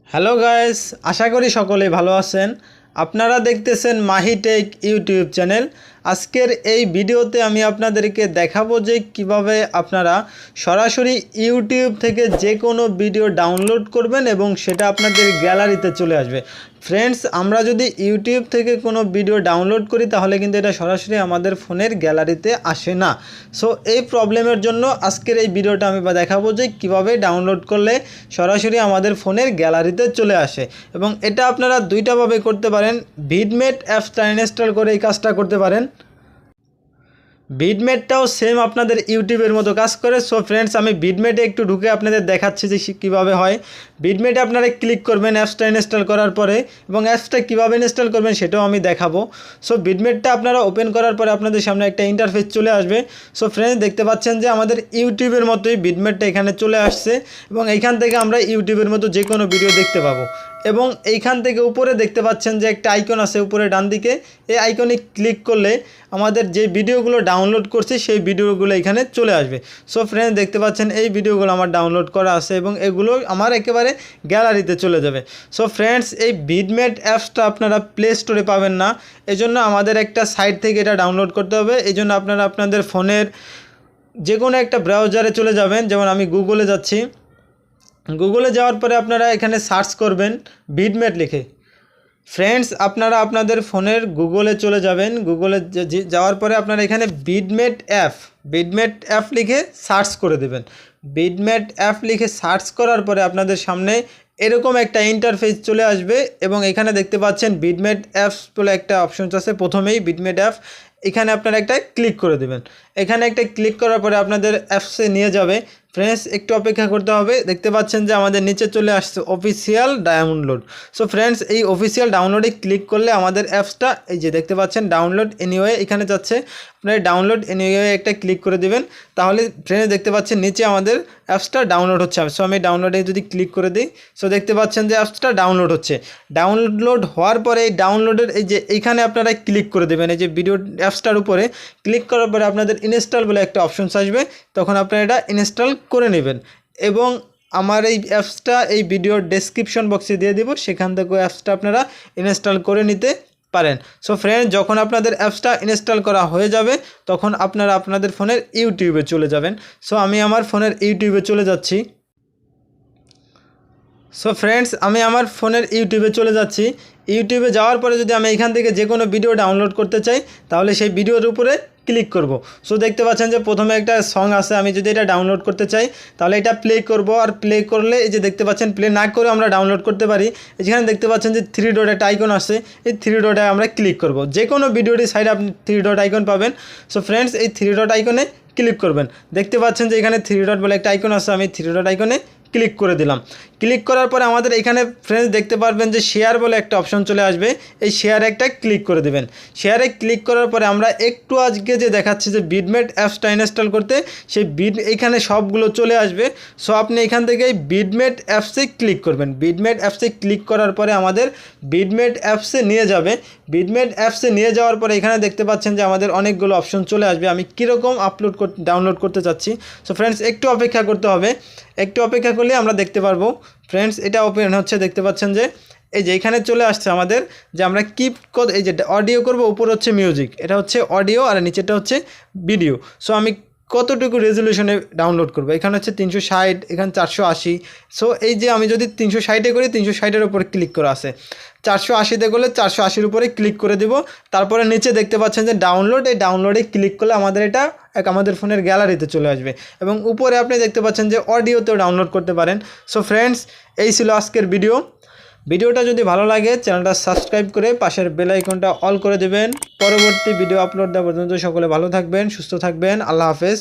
Hello guys, আশা করি সকলেই ভালো আছেন। আপনারা দেখতেছেন মাহি টেক ইউটিউব চ্যানেল। আজকের এই ভিডিওতে আমি আপনাদেরকে দেখাবো যে কিভাবে আপনারা সরাসরি ইউটিউব থেকে যে কোনো ভিডিও ডাউনলোড করবেন এবং সেটা আপনাদের গ্যালারিতে চলে আসবে। ফ্রেন্ডস, আমরা যদি ইউটিউব থেকে কোনো ভিডিও ডাউনলোড করি তাহলে কিন্তু এটা সরাসরি আমাদের ফোনের গ্যালারিতে আসে না। সো এই প্রবলেমের জন্য আজকের এই ভিডিওটা আমি দেখাবো যে কিভাবে ডাউনলোড করলে সরাসরি আমাদের ফোনের গ্যালারিতে চলে আসে। এবং এটা আপনারা দুইটাভাবে করতে পারেন। ভিডমেট অ্যাপসটা ইনস্টল করে এই কাজটা করতে পারেন। ভিডমেটটাও সেম আপনাদের ইউটিউবের মতো কাজ করে। সো ফ্রেন্ডস, আমি ভিডমেটে একটু ঢুকে আপনাদের দেখাচ্ছি যে কীভাবে হয়। ভিডমেটে আপনারা ক্লিক করবেন অ্যাপসটা ইনস্টল করার পরে, এবং অ্যাপসটা কীভাবে ইনস্টল করবেন সেটাও আমি দেখাবো। সো ভিডমেটটা আপনারা ওপেন করার পরে আপনাদের সামনে একটা ইন্টারফেস চলে আসবে। সো ফ্রেন্ডস, দেখতে পাচ্ছেন যে আমাদের ইউটিউবের মতোই ভিডমেটটা এখানে চলে আসছে, এবং এইখান থেকে আমরা ইউটিউবের মতো যে কোনো ভিডিও দেখতে পাবো। এবং এইখান থেকে উপরে দেখতে পাচ্ছেন যে একটা আইকন আছে উপরে ডান দিকে। এই আইকনে ক্লিক করলে আমাদের যে ভিডিওগুলো ডাউনলোড করছি সেই ভিডিওগুলো এখানে চলে আসবে। সো ফ্রেন্ডস, দেখতে পাচ্ছেন এই ভিডিওগুলো আমার ডাউনলোড করা আছে এবং এগুলো আমার একেবারে গ্যালারিতে চলে যাবে। সো ফ্রেন্ডস, এই ভিডমেট অ্যাপসটা আপনারা প্লে স্টোরে পাবেন না, এজন্য আমাদের একটা সাইট থেকে এটা ডাউনলোড করতে হবে। এই জন্য আপনারা আপনাদের ফোনের যে কোনো একটা ব্রাউজারে চলে যাবেন। যেমন আমি গুগলে যাচ্ছি। গুগলে যাওয়ার পরে আপনারা এখানে সার্চ করবেন ভিডমেট লিখে। ফ্রেন্ডস, আপনারা আপনাদের ফোনের গুগলে চলে যাবেন। গুগলে যাওয়ার পরে আপনারা এখানে ভিডমেট অ্যাপ লিখে সার্চ করে দেবেন। ভিডমেট অ্যাপ লিখে সার্চ করার পরে আপনাদের সামনে এরকম একটা ইন্টারফেস চলে আসবে, এবং এখানে দেখতে পাচ্ছেন ভিডমেট অ্যাপস বলে একটা অপশন আছে প্রথমেই, ভিডমেট অ্যাপ। এখানে আপনারা একটা ক্লিক করে দেবেন। এখানে একটা ক্লিক করার পরে আপনাদের অ্যাপসে নিয়ে যাবে। ফ্রেন্ডস, একটু অপেক্ষা করতে হবে। দেখতে পাচ্ছেন যে আমাদের নিচে চলে আসছে অফিসিয়াল ডাউনলোড। সো ফ্রেন্ডস, এই অফিসিয়াল ডাউনলোডে ক্লিক করলে আমাদের অ্যাপসটা এই যে দেখতে পাচ্ছেন ডাউনলোড এনিওয়ে এখানে যাচ্ছে। আপনারা ডাউনলোড এনিওয়ে একটা ক্লিক করে দেবেন। তাহলে ফ্রেন্ডস, দেখতে পাচ্ছেন নিচে আমাদের অ্যাপসটা ডাউনলোড হচ্ছে। সো আমি ডাউনলোডে যদি ক্লিক করে দিই, সো দেখতে পাচ্ছেন যে অ্যাপসটা ডাউনলোড হচ্ছে। ডাউনলোড হওয়ার পরে এই ডাউনলোডের এই যে এইখানে আপনারা ক্লিক করে দেবেন। এই যে ভিডিও অ্যাপসটার উপরে ক্লিক করার পরে আপনাদের ইনস্টল বলে একটা অপশনস আসবে, তখন আপনারা এটা ইনস্টল করে নেবেন। এবং আমার এই অ্যাপসটা এই ভিডিওর ডেসক্রিপশন বক্সে দিয়ে দিব, সেখান থেকে অ্যাপসটা আপনারা ইনস্টল করে নিতে পারেন। সো ফ্রেন্ড, যখন আপনাদের অ্যাপসটা ইনস্টল করা হয়ে যাবে তখন আপনারা আপনাদের ফোনের ইউটিউবে চলে যাবেন। সো আমি আমার ফোনের ইউটিউবে চলে যাচ্ছি। সো ফ্রেন্ডস, আমি আমার ফোনের ইউটিউবে চলে যাচ্ছি। ইউটিউবে যাওয়ার পরে যদি আমি এখান থেকে যে কোনো ভিডিও ডাউনলোড করতে চাই তাহলে সেই ভিডিওর উপরে ক্লিক করব। সো দেখতে পাচ্ছেন যে প্রথমে একটা সং আছে। আমি যদি এটা ডাউনলোড করতে চাই তাহলে এটা প্লে করব, আর প্লে করলে এই যে দেখতে পাচ্ছেন প্লে না করে আমরা ডাউনলোড করতে পারি। যেখানে দেখতে পাচ্ছেন যে 3 ডট একটা আইকন আছে, এই 3 ডটে আমরা ক্লিক করব। যে কোনো ভিডিওটির সাইডে আপনি 3 ডট আইকন পাবেন। সো ফ্রেন্ডস, এই 3 ডট আইকনে ক্লিক করবেন। দেখতে পাচ্ছেন যে এখানে 3 ডট বলে একটা আইকন আছে, আমি 3 ডট আইকনে ক্লিক করে দিলাম। ক্লিক করার পরে আমাদের এখানে ফ্রেন্ডস দেখতে পারবেন যে শেয়ার বলে একটা অপশন চলে আসবে। এই শেয়ারে একটা ক্লিক করে দেবেন। শেয়ারে ক্লিক করার পরে আমরা একটু আজকে যে দেখাচ্ছি যে ভিডমেট অ্যাপসটা ইনস্টল করতে, সেই এইখানে সবগুলো চলে আসবে। সো আপনি এখান থেকে ভিডমেট অ্যাপসে ক্লিক করবেন। ভিডমেট অ্যাপসে ক্লিক করার পরে আমাদের ভিডমেট অ্যাপসে নিয়ে যাবে। ভিডমেট অ্যাপসে নিয়ে যাওয়ার পরে এখানে দেখতে পাচ্ছেন যে আমাদের অনেকগুলো অপশন চলে আসবে। আমি কীরকম ডাউনলোড করতে চাচ্ছি। সো ফ্রেন্ডস, একটু অপেক্ষা করতে হবে। একটু অপেক্ষা করলে আমরা দেখতে পারবো। ফ্রেন্ডস, এটা ওপেন হচ্ছে। দেখতে পাচ্ছেন যে এই যে এখানে চলে আসছে আমাদের যে আমরা কি এই যে অডিও করব, উপর হচ্ছে মিউজিক, এটা হচ্ছে অডিও, আর নিচেটা হচ্ছে ভিডিও। সো আমি কতটুকু রেজলিউশনে ডাউনলোড করব, এখানে হচ্ছে 360, এখানে 480। সো এই যে আমি যদি 360-এ করি, 360-এর উপরে ক্লিক করা আছে। 480-তে করলে 480-র উপরে ক্লিক করে দিব। তারপরে নিচে দেখতে পাচ্ছেন যে ডাউনলোড, এই ডাউনলোডে ক্লিক করলে আমাদের এটা আমাদের ফোনের গ্যালারিতে চলে আসবে। এবং উপরে আপনি দেখতে পাচ্ছেন যে অডিওতেও ডাউনলোড করতে পারেন। সো ফ্রেন্ডস, এই ছিল আজকের ভিডিওটা যদি ভালো লাগে চ্যানেলটা সাবস্ক্রাইব করে পাশের বেল আইকনটা অল করে দেবেন। পরবর্তী ভিডিও আপলোড দেওয়া পর্যন্ত সকলে ভালো থাকবেন, সুস্থ থাকবেন। আল্লাহ হাফেজ।